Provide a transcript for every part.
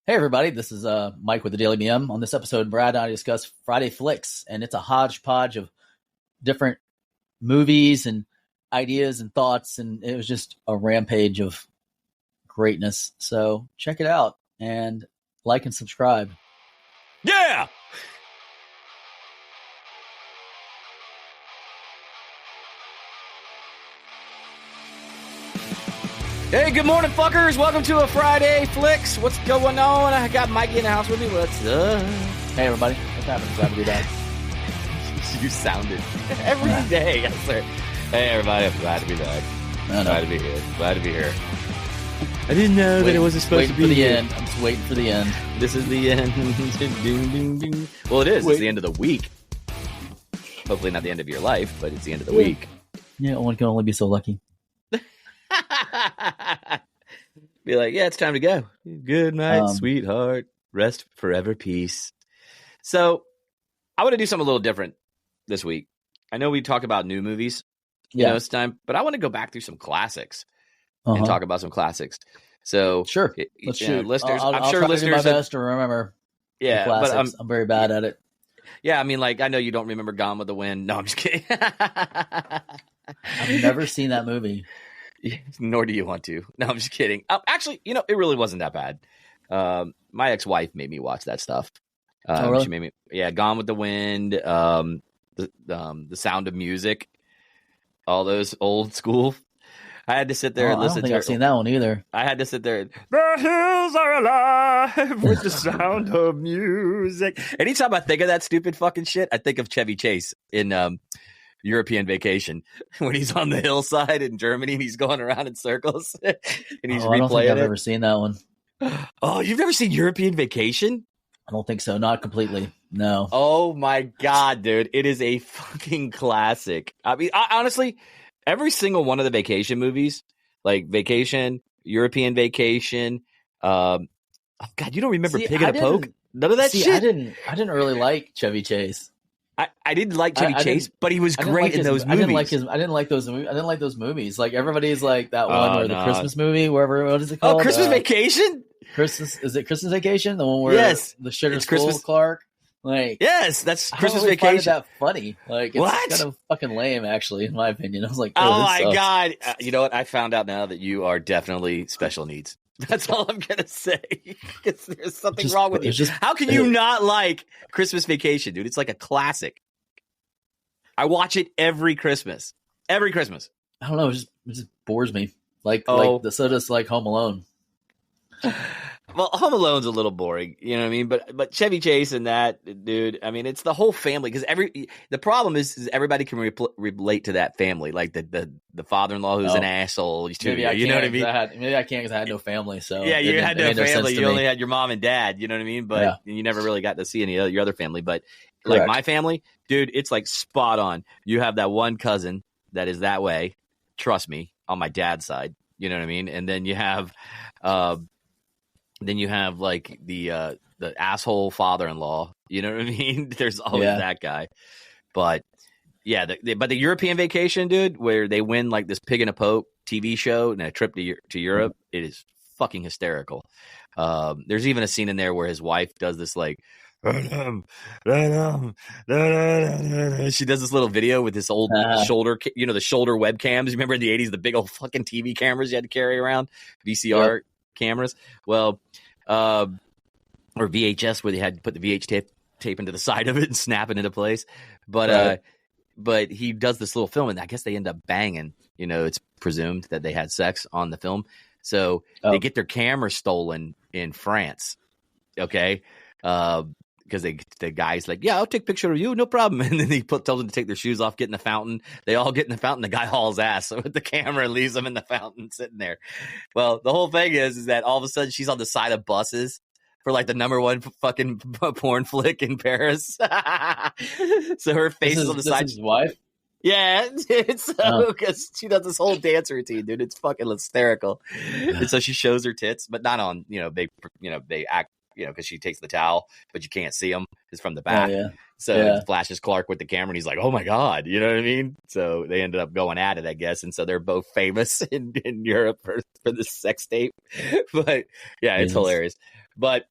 Hey everybody, this is Mike with the Daily BM. On this episode, Brad and I discuss Friday flicks, and it's a hodgepodge of different movies and ideas and thoughts, and it was just a rampage of greatness. So check it out and like and subscribe. Yeah! Hey, good morning, fuckers. Welcome to a Friday Flicks. What's going on? I got Mikey in the house with me. What's up? Hey everybody, what's happening? Glad to be back. You sounded every day. I swear. Hey, everybody. I'm glad to be back. Glad to be here. Glad to be here. I didn't know that it wasn't supposed to be for the here. end. I'm just waiting for the end. This is the end. Ding, ding, ding. Well, it is. It's the end of the week. Hopefully not the end of your life, but it's the end of the week. Yeah, one can only be so lucky. Be like, yeah, it's time to go. Good night, sweetheart. Rest forever, peace. So I want to do something a little different this week. I know we talk about new movies, this time, but I want to go back through some classics and talk about some classics. So sure, let's shoot. Listeners, I'm sure listeners do my best to remember. Yeah, but I'm very bad at it. Yeah, I mean, like, I know you don't remember Gone with the Wind. No, I'm just kidding. I've never seen that movie. Nor do you want to. No, I'm just kidding. Actually, it really wasn't that bad. My ex-wife made me watch that stuff. Really? She made me, Gone with the Wind, the Sound of Music, all those old school. I had to sit there and listen I don't think to her. I've seen that one either. I had to sit there. The hills are alive with the sound of music. Anytime I think of that stupid fucking shit, I think of Chevy Chase in European Vacation when he's on the hillside in Germany and he's going around in circles and he's replaying I don't think I've it. ever seen that one. Oh, you've never seen European Vacation? I don't think so. Not completely. No. Oh my God, dude. It is a fucking classic. I mean, honestly, every single one of the vacation movies, like Vacation, European Vacation, God, you don't remember Pig and a Poke? None of that shit? I didn't really like Chevy Chase. I didn't like Chevy Chase, but he was great in those movies. I didn't like those movies. Like everybody's like that one or the Christmas movie, wherever. What is it called? Oh, Christmas Vacation. Is it Christmas Vacation? The one where the sugar skull Clark. Like that's Christmas Vacation. I Vacation. find it that funny. Like it's kind of fucking lame, actually, in my opinion. I was like, oh my God, you know what? I found out now that you are definitely special needs. That's all I'm gonna say. Because there's something wrong with you. How can you not like Christmas Vacation, dude? It's like a classic. I watch it every Christmas. Every Christmas. I don't know. It just bores me. So does like Home Alone. Well, Home Alone's a little boring, you know what I mean? But Chevy Chase and that, dude, I mean, it's the whole family. Because the problem is everybody can relate to that family. Like the father-in-law who's an asshole. You know what I mean? Maybe I can't because I had no family. So yeah, you had no family. You only had your mom and dad. You know what I mean? But you never really got to see any of your other family. But like my family, dude, it's like spot on. You have that one cousin that is that way. Trust me, on my dad's side. You know what I mean? And then you have like the asshole father-in-law. You know what I mean? There's always that guy. But yeah, but the European Vacation, dude, where they win like this Pig and a Poke TV show and a trip to Europe, it is fucking hysterical. There's even a scene in there where his wife does this like, she does this little video with this old shoulder, the shoulder webcams. You remember in the 80s, the big old fucking TV cameras you had to carry around, VCR cameras. Well, or VHS, where they had to put the VH tape into the side of it and snap it into place. But he does this little film, and I guess they end up banging. It's presumed that they had sex on the film. So they get their camera stolen in France. Okay. Because the guy's like, yeah, I'll take a picture of you, no problem. And then he tells them to take their shoes off, get in the fountain. They all get in the fountain. The guy hauls ass with the camera and leaves them in the fountain sitting there. Well, the whole thing is that all of a sudden she's on the side of buses for like the number one fucking porn flick in Paris. So her face is on the side. This is his wife? Yeah, it's so because she does this whole dance routine, dude. It's fucking hysterical. And so she shows her tits, but not on, they act, because she takes the towel, but you can't see them. It's from the back. So it flashes Clark with the camera, and he's like, oh my God, you know what I mean? So they ended up going at it, I guess. And so they're both famous in Europe for this sex tape. But yeah, it's hilarious. But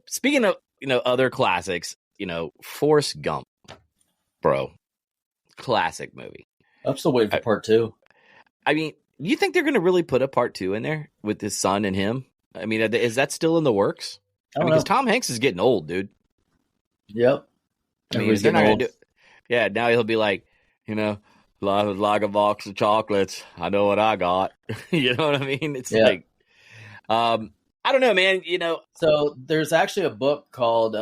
Speaking of, other classics, Forrest Gump, bro, classic movie. I'm still waiting for part 2. I mean, do you think they're going to really put a part 2 in there with his son and him? I mean, is that still in the works? I don't know. Because Tom Hanks is getting old, dude. Yep. I mean, they're not going to do. Yeah, now he'll be like, like a box of chocolates. I know what I got. You know what I mean? It's like, I don't know, man. So there's actually a book called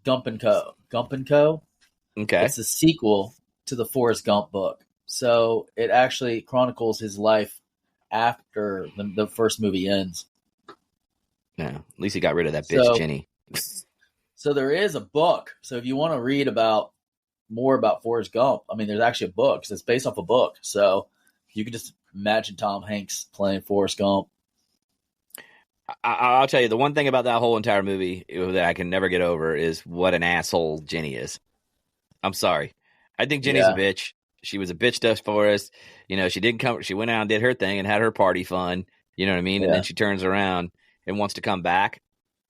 Gump and Co. Gump and Co. Okay. It's a sequel to the Forrest Gump book. So it actually chronicles his life after the first movie ends. Yeah, at least he got rid of that bitch, Jenny. So there is a book. So if you want to read more about Forrest Gump, I mean, there's actually a book. 'Cause it's based off a book. So you can just imagine Tom Hanks playing Forrest Gump. I'll tell you, the one thing about that whole entire movie that I can never get over is what an asshole Jenny is. I'm sorry. I think Jenny's a bitch. She was a bitch to Forrest. She didn't come. She went out and did her thing and had her party fun. You know what I mean? Yeah. And then she turns around and wants to come back.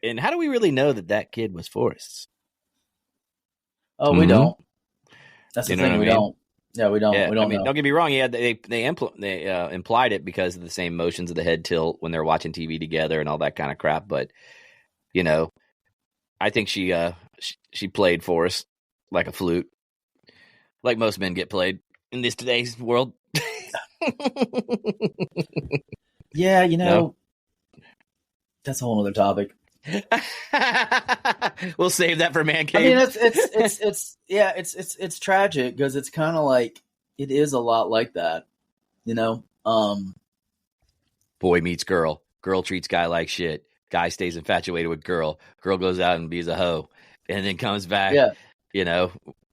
And how do we really know that kid was Forrest's? Oh, we don't. That's the thing. We don't. Yeah, we don't. Yeah, we don't know. Don't get me wrong. Yeah, they implied it because of the same motions of the head tilt when they're watching TV together and all that kind of crap. But I think she played Forrest like a flute, like most men get played in today's world. Yeah, that's a whole other topic. We'll save that for Man Cave. I mean, it's tragic because it's kind of like it is a lot like that, Boy meets girl, girl treats guy like shit. Guy stays infatuated with girl. Girl goes out and bees a hoe, and then comes back. Yeah.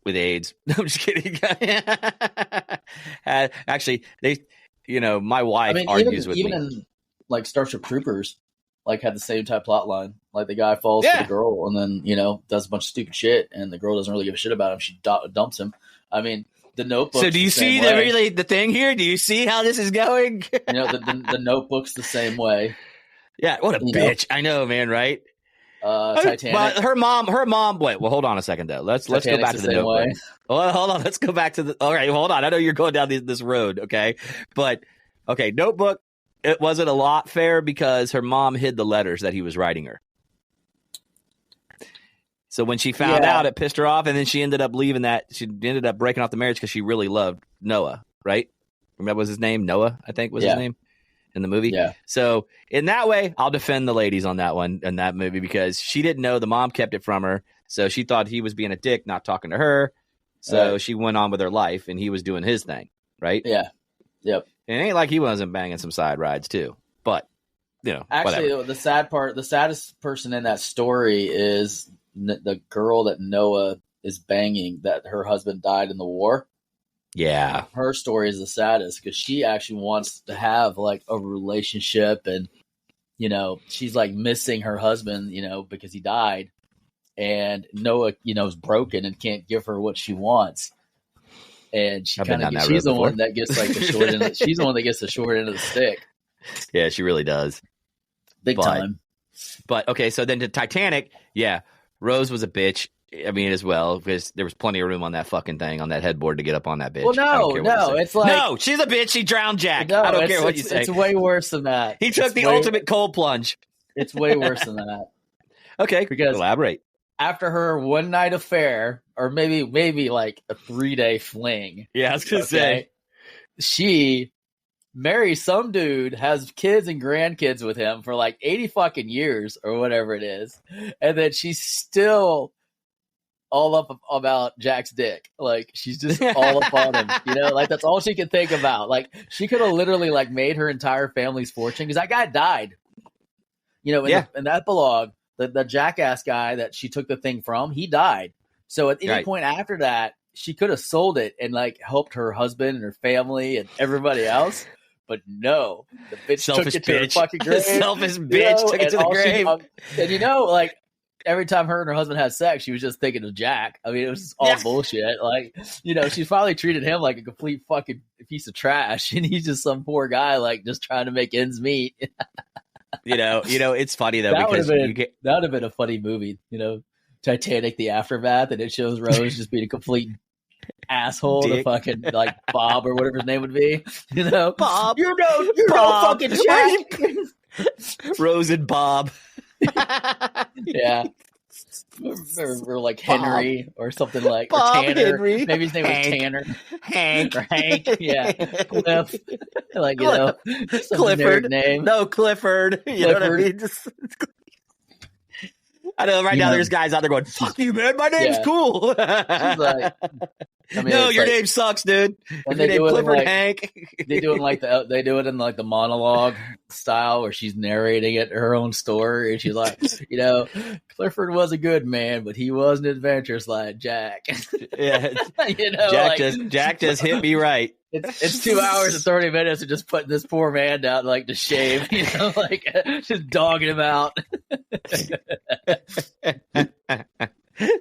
With AIDS. I'm just kidding. Actually, my wife argues with me. Even in like Starship Troopers, like had the same type plot line. Like the guy falls for the girl and then, does a bunch of stupid shit and the girl doesn't really give a shit about him. She dumps him. I mean, the Notebook. So do you see the thing here? Do you see how this is going? The Notebook's the same way. Yeah, what a bitch. I know, man, right? Titanic. But her mom, wait, well, hold on a second, though. Let's go back to the Notebook. Well, hold on, let's go back to all right, hold on. I know you're going down this road, okay? But, okay, Notebook, it wasn't a lot fair because her mom hid the letters that he was writing her. So when she found out, it pissed her off, and then she ended up leaving that. She ended up breaking off the marriage because she really loved Noah, right? Remember, was his name Noah, I think was his name in the movie? Yeah. So in that way, I'll defend the ladies on that one, in that movie, because she didn't know. The mom kept it from her. So she thought he was being a dick, not talking to her. So she went on with her life, and he was doing his thing, right? Yeah. Yep. And it ain't like he wasn't banging some side rides, too. But, actually, whatever. The sad part, the saddest person in that story is the girl that Noah is banging, that her husband died in the war. Yeah. Her story is the saddest because she actually wants to have like a relationship and, she's like missing her husband, because he died. And Noah, is broken and can't give her what she wants. And she's the one that gets like the short end. She's the one that gets the short end of the stick. Yeah, she really does. Big time. But okay, so then to Titanic, Rose was a bitch. I mean, as well, because there was plenty of room on that fucking thing, on that headboard to get up on that bitch. Well, no, it's like... No, she's a bitch. She drowned Jack. No, I don't care what you say. It's way worse than that. He took the ultimate cold plunge. It's way worse than that. Okay, because elaborate. After her one night affair, or maybe like a 3-day fling. Yeah, I was going to say. She marries some dude, has kids and grandkids with him for like 80 fucking years or whatever it is. And then she's still all up about Jack's dick. Like, she's just all up on him, like that's all she could think about. Like, she could have literally like made her entire family's fortune because that guy died. In that epilogue, the jackass guy that she took the thing from, he died. So at any point after that, she could have sold it and like helped her husband and her family and everybody else. But no, the bitch selfish took it to her fucking grave. Selfish bitch took it to the grave. And like every time her and her husband had sex, she was just thinking of Jack. I mean, it was just all bullshit. Like, she finally treated him like a complete fucking piece of trash, and he's just some poor guy, like just trying to make ends meet. It's funny though That would because have been a funny movie. Titanic, the aftermath, and it shows Rose just being a complete asshole to Dick. fucking like Bob or whatever his name would be. Bob, you're no Bob. fucking Jack. Rose and Bob. Yeah. Or like Henry Bob. Or something like Bob or Tanner. Henry. Maybe his name Hank. was Tanner. Hank. Or Hank. Yeah. Cliff. Like, some Clifford. Name. No, Clifford. You know what I mean? I know right now there's guys out there going, fuck you, man. My name's cool. She's like, no, your name sucks, dude. And they do Clifford like, Hank. They do it they do it in like the monologue style where she's narrating it her own story, and she's like, Clifford was a good man, but he wasn't adventurous like Jack. Yeah, Jack just hit me right. It's 2 hours and 30 minutes of just putting this poor man down like to shame, just dogging him out.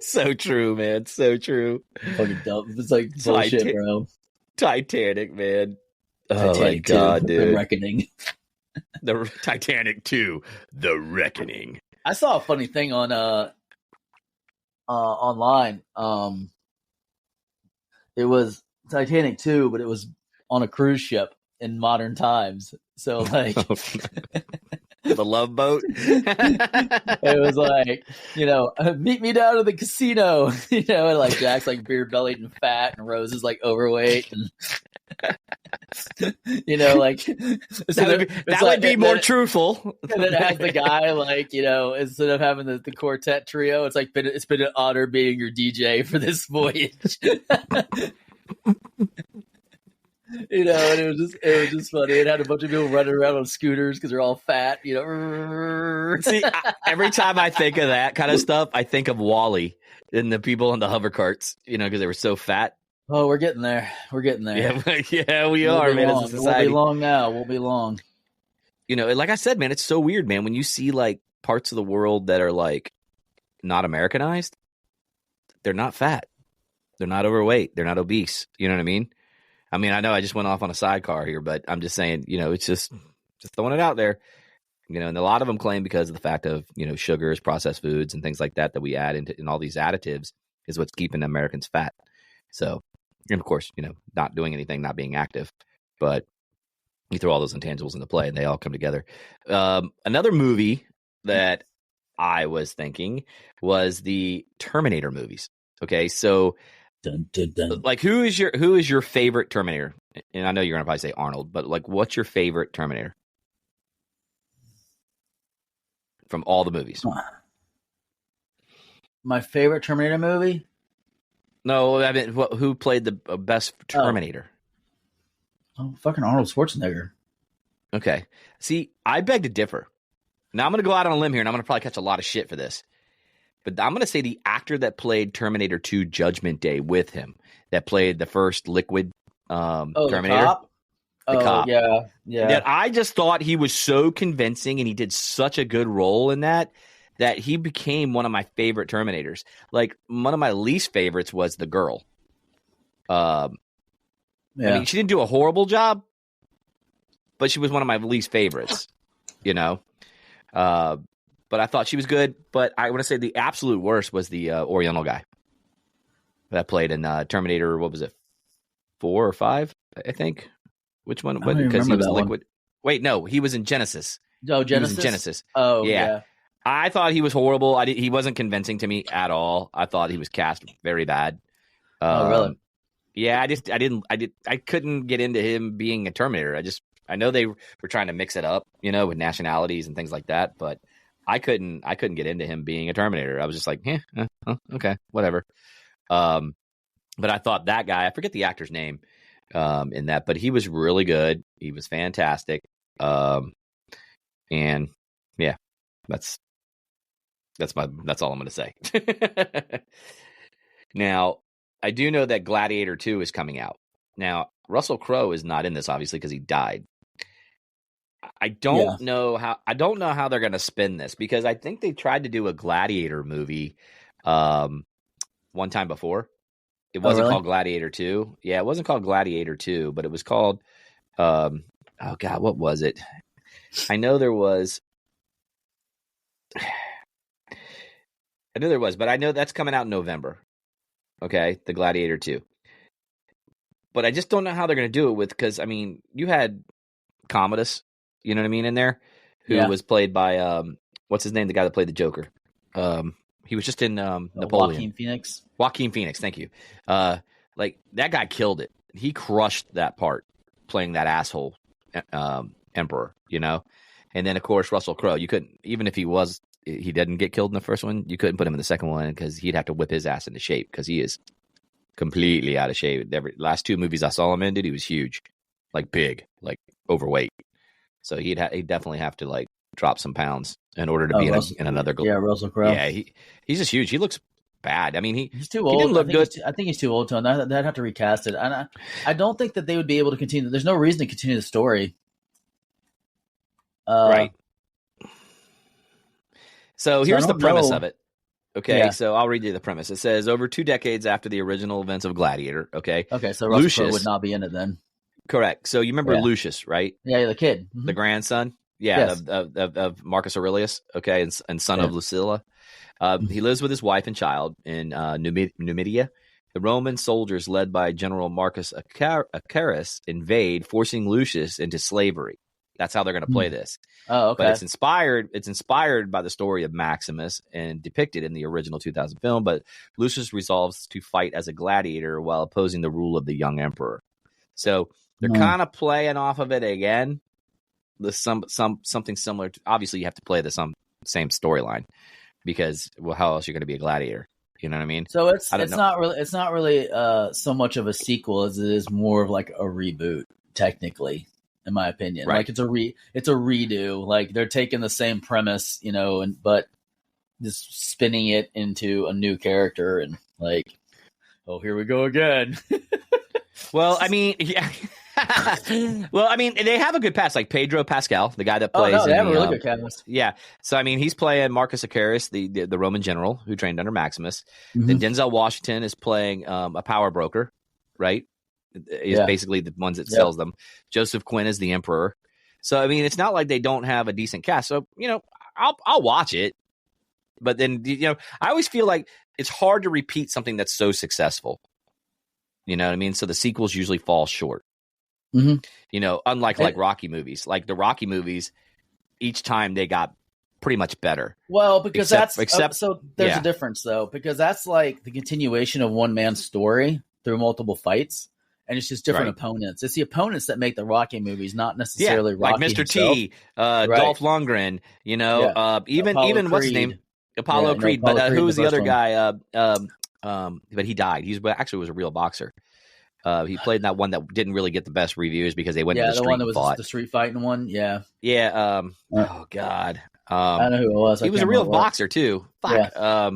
So true, man. So true. Fucking dumb. It's like bullshit, bro. Titanic, man. Titanic my God, dude. The Reckoning. The Titanic 2, The Reckoning. I saw a funny thing on online. It was Titanic 2, but it was on a cruise ship in modern times. So like the Love Boat. It was like, meet me down to the casino. And like Jack's like beer bellied and fat, and Rose is like overweight, and like that would be more truthful. And then it has the guy like, instead of having the quartet trio, it's like it's been an honor being your DJ for this voyage. And it was just funny. It had a bunch of people running around on scooters because they're all fat. See, every time I think of that kind of stuff, I think of Wall-E and the people on the hover carts. Because they were so fat. Oh, we're getting there. Yeah, we are, man. As a society. We'll be long now. We'll be long. Like I said, man, it's so weird, man. When you see like parts of the world that are like not Americanized, they're not fat, they're not overweight, they're not obese. You know what I mean? I know I just went off on a sidecar here, but I'm just saying, it's just throwing it out there. And a lot of them claim because of the fact of, sugars, processed foods, and things like that we add in all these additives is what's keeping Americans fat. So, and of course, not doing anything, not being active, but you throw all those intangibles into play and they all come together. Another movie that I was thinking was the Terminator movies. Okay, so dun, dun, dun. Like who is your favorite Terminator? And I know you're gonna probably say Arnold, but like what's your favorite Terminator from all the movies? My favorite Terminator movie? No, I mean who played the best Terminator? Oh, fucking Arnold Schwarzenegger. Okay. See, I beg to differ. Now I'm going to go out on a limb here, and I'm going to probably catch a lot of shit for this. But I'm going to say the actor that played Terminator 2 Judgment Day with him, that played the first liquid Terminator. The cop? Yeah. That I just thought he was so convincing, and he did such a good role in that he became one of my favorite Terminators. Like, one of my least favorites was the girl. Yeah. She didn't do a horrible job, but she was one of my least favorites, But I thought she was good. But I want to say the absolute worst was the Oriental guy that played in Terminator. What was it, 4 or 5? I think. Which one? Because he was liquid. Wait, no, he was in Genesis. Oh, Genesis. He was in Genesis. Oh, yeah. I thought he was horrible. He wasn't convincing to me at all. I thought he was cast very bad. Oh, really? Yeah, I couldn't get into him being a Terminator. I know they were trying to mix it up, with nationalities and things like that, but I couldn't get into him being a Terminator. I was just like, okay, whatever. But I thought that guy, I forget the actor's name in that, but he was really good. He was fantastic. And yeah, that's all I'm going to say. Now, I do know that Gladiator 2 is coming out. Now, Russell Crowe is not in this, obviously, because he died. I don't know how they're going to spin this, because I think they tried to do a Gladiator movie one time before. It wasn't called Gladiator 2. Yeah, it wasn't called Gladiator 2, but it was called oh God, what was it? I know there was I knew there was, but I know that's coming out in November. Okay, the Gladiator 2. But I just don't know how they're going to do it because, I mean, you had Commodus, you know what I mean, in there, who was played by, what's his name, the guy that played the Joker? He was just in Napoleon. Joaquin Phoenix, thank you. Like, that guy killed it. He crushed that part, playing that asshole emperor, you know? And then, of course, Russell Crowe. You couldn't, even if he didn't get killed in the first one, you couldn't put him in the second one because he'd have to whip his ass into shape because he is completely out of shape. Last 2 movies I saw him in, dude, he was huge, like big, like overweight. So he'd definitely have to like drop some pounds in order to be in another. Yeah, Russell Crowe. Yeah, he's just huge. He looks bad. I mean, he's too old. He didn't look good. I think he's too old to. They'd have to recast it. And I don't think that they would be able to continue. There's no reason to continue the story. Right. So here's the premise of it. Okay, so I'll read you the premise. It says, over 2 decades after the original events of Gladiator, okay? Okay, so Russell Crowe would not be in it then. Correct. So you remember Lucius, right? Yeah, the kid. Mm-hmm. The grandson? Yeah, yes. of Marcus Aurelius, okay, and son of Lucilla. He lives with his wife and child in Numidia. The Roman soldiers led by General Marcus Acarus invade, forcing Lucius into slavery. That's how they're going to play this. Oh, okay. But it's inspired by the story of Maximus and depicted in the original 2000 film. But Lucius resolves to fight as a gladiator while opposing the rule of the young emperor. So they're kind of playing off of it again. Something similar to, obviously you have to play the same storyline because how else are you going to be a gladiator? You know what I mean? So it's not really so much of a sequel as it is more of like a reboot, technically. In my opinion, right. Like it's a redo. Like they're taking the same premise, you know, but just spinning it into a new character and like, oh, here we go again. Well, I mean, yeah. Well, I mean, they have a good cast, like Pedro Pascal, the guy that plays. They have a really good cast. Yeah, so I mean, he's playing Marcus Acarus, the Roman general who trained under Maximus. Mm-hmm. Then Denzel Washington is playing a power broker, right? Is basically the ones that sells them. Joseph Quinn is the emperor. So I mean, it's not like they don't have a decent cast. So you know, I'll watch it. But then you know, I always feel like it's hard to repeat something that's so successful. You know what I mean? So the sequels usually fall short. Mm-hmm. You know, unlike like Rocky movies. Like the Rocky movies, each time they got pretty much better. Well, because so there's a difference though, because that's like the continuation of one man's story through multiple fights. And it's just different opponents. It's the opponents that make the Rocky movies, not necessarily Rocky like Mr. himself. T, Dolph Lundgren, you know, even what's his name? Apollo Creed. But who was the other guy? But he died. He was a real boxer. He played in that one that didn't really get the best reviews because they went to the street one that was fought. The street fighting one. Yeah. Yeah. Oh God. I know who it was. He was a real boxer too. Fuck. Yeah.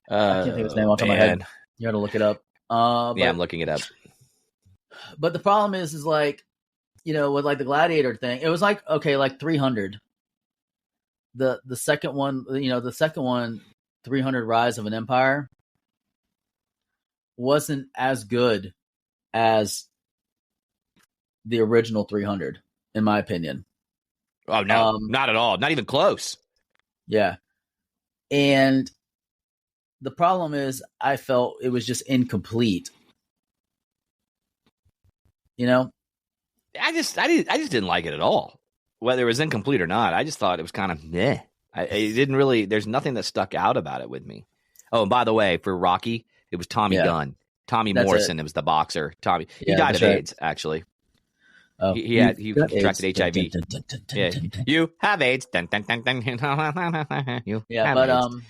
I can't think of his name off the top of my head. You got to look it up. I'm looking it up. But the problem is like, you know, with like the Gladiator thing, it was like, okay, like 300. The second one, you know, 300 Rise of an Empire, wasn't as good as the original 300, in my opinion. Oh, no, not at all. Not even close. Yeah. And the problem is I felt it was just incomplete. You know, I just didn't like it at all. Whether it was incomplete or not, I just thought it was kind of meh. It didn't really. There's nothing that stuck out about it with me. Oh, and by the way, for Rocky, it was Tommy Gunn, Tommy Morrison. It was the boxer. Tommy. He died of AIDS, actually. Oh, he contracted HIV. Yeah, you have AIDS. You have AIDS.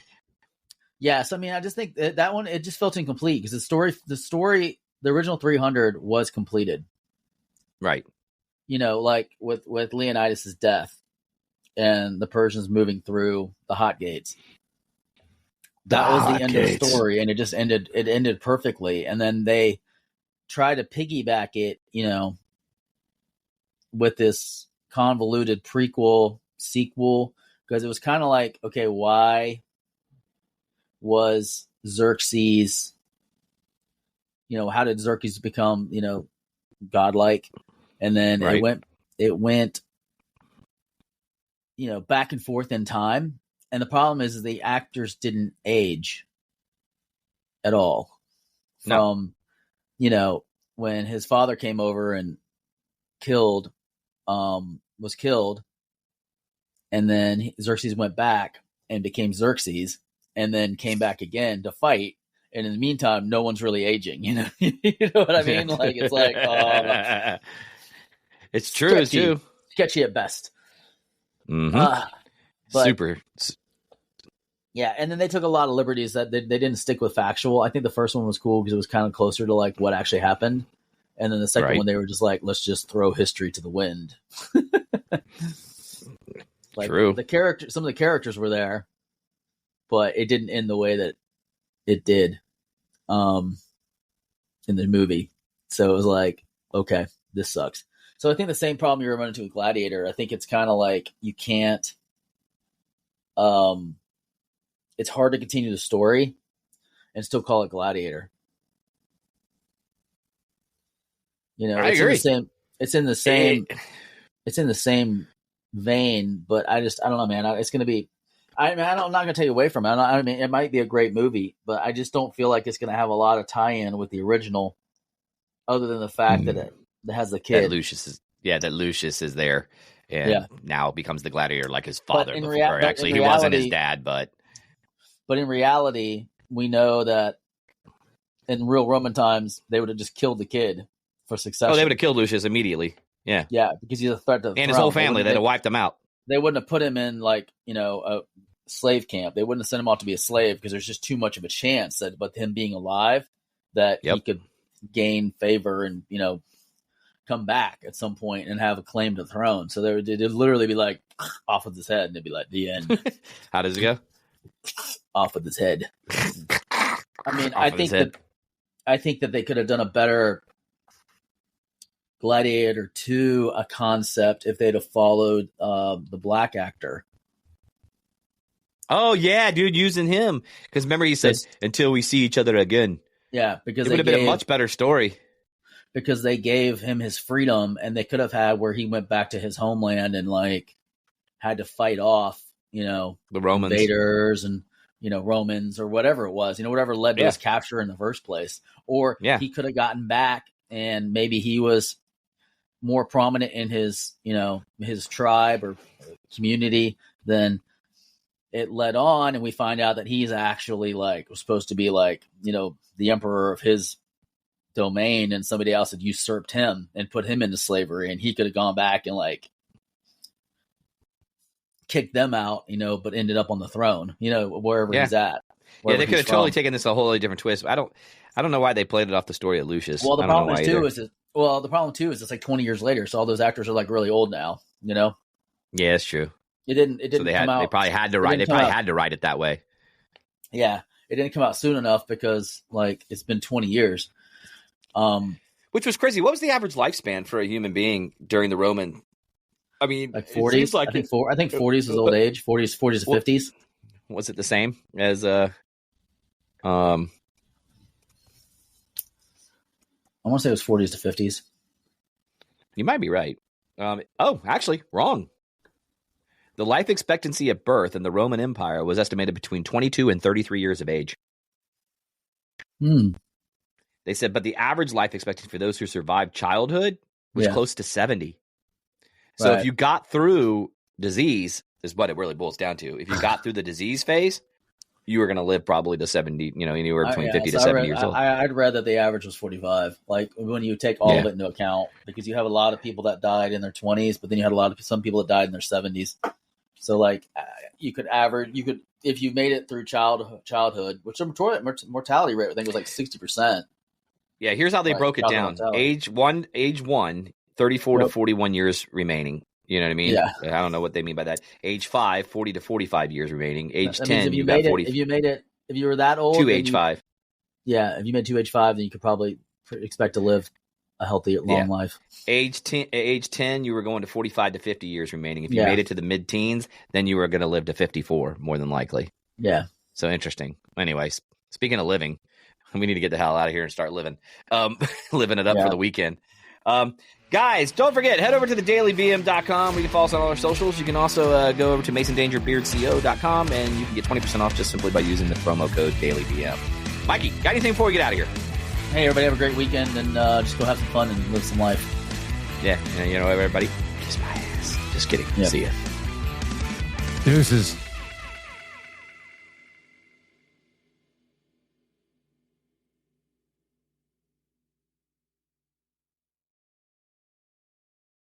Yes. I mean, I just think that one it just felt incomplete because the original 300 was completed. Right. You know, like with Leonidas' death and the Persians moving through the Hot Gates. That was the end of the story, and it just ended. It ended perfectly, and then they tried to piggyback it, you know, with this convoluted sequel, because it was kind of like, okay, why was Xerxes? You know, how did Xerxes become, you know, godlike? And then it went, you know, back and forth in time. And the problem is the actors didn't age at all. From, when his father came over and was killed, and then Xerxes went back and became Xerxes, and then came back again to fight. And in the meantime, no one's really aging. You know what I mean? Like it's like it's true. Sketchy, it's true. Sketchy at best. Mm-hmm. Super. Yeah, and then they took a lot of liberties that they didn't stick with factual. I think the first one was cool because it was kind of closer to like what actually happened. And then the second one, they were just like, let's just throw history to the wind. Like, true. Some of the characters were there, but it didn't end the way that it did in the movie. So it was like, okay, this sucks. So I think the same problem you're running into with Gladiator. I think it's kind of like you can't. It's hard to continue the story and still call it Gladiator. I agree. It's in the same vein, but I don't know, man. It's going to be. I'm not going to take away from it. I mean, it might be a great movie, but I just don't feel like it's going to have a lot of tie-in with the original, other than the fact that it has the kid. That Lucius is there, and now becomes the Gladiator like his father. Actually, he wasn't his dad, but in reality, we know that in real Roman times, they would have just killed the kid for succession. Oh, they would have killed Lucius immediately. Yeah, because he's a threat to the and his whole family. They'd have wiped him out. They wouldn't have put him in a slave camp. They wouldn't have sent him off to be a slave because there's just too much of a chance that, but him being alive, that he could gain favor and come back at some point and have a claim to the throne. So they'd literally be like off with his head, and they'd be like the end. How does it go? Off with his head. I mean, I think that they could have done a better Gladiator 2 a concept if they'd have followed the black actor. Oh yeah, dude, using him because remember he said until we see each other again. Yeah, because it would have been a much better story. Because they gave him his freedom, and they could have had where he went back to his homeland and had to fight off, the Romans, invaders, and Romans or whatever it was, whatever led to his capture in the first place. Or he could have gotten back, and maybe he was more prominent in his tribe or community than it led on, and we find out that he's actually was supposed to be the emperor of his domain, and somebody else had usurped him and put him into slavery, and he could have gone back and kicked them out, but ended up on the throne, wherever he's at. Yeah, they could have totally taken this a wholly different twist. I don't know why they played it off the story of Lucius. Well, the problem too is it's 20 years later, so all those actors are really old now. Yeah, it's true. It didn't come out. They probably had to write. They probably had to write it that way. Yeah, it didn't come out soon enough because it's been 20 years. Which was crazy. What was the average lifespan for a human being during the Roman? I mean, 40s. I think 40s was old age. 40s to 50s. Was it the same as I want to say it was 40s to 50s. You might be right. Actually, wrong. The life expectancy at birth in the Roman Empire was estimated between 22 and 33 years of age. They said, but the average life expectancy for those who survived childhood was close to 70. So if you got through disease, is what it really boils down to. If you got through the disease phase, you were going to live probably to 70, anywhere between 50 to 70 years old. I'd read that the average was 45. When you take all of it into account, because you have a lot of people that died in their 20s, but then you had some people that died in their 70s. So you could if you made it through childhood, which the mortality rate I think was 60%. Yeah, here's how they broke it down. Age one, 34 to 41 years remaining. You know what I mean? Yeah. I don't know what they mean by that. Age 5, 40 to 45 years remaining. Age 10, you got 40. If you were that old. To age 5. Yeah, if you made 2 age 5, then you could probably expect to live a healthy, long life. Age 10, you were going to 45 to 50 years remaining. If you made it to the mid-teens, then you were going to live to 54, more than likely. Yeah. So interesting. Anyways, speaking of living, we need to get the hell out of here and start living. Living it up for the weekend. Guys, don't forget, head over to thedailybm.com. You can follow us on all our socials. You can also go over to masondangerbeardco.com, and you can get 20% off just simply by using the promo code DailyBM. Mikey, got anything before we get out of here? Hey, everybody, have a great weekend, and just go have some fun and live some life. Yeah, you know, everybody, kiss my ass. Just kidding. Yep. See ya. Deuces.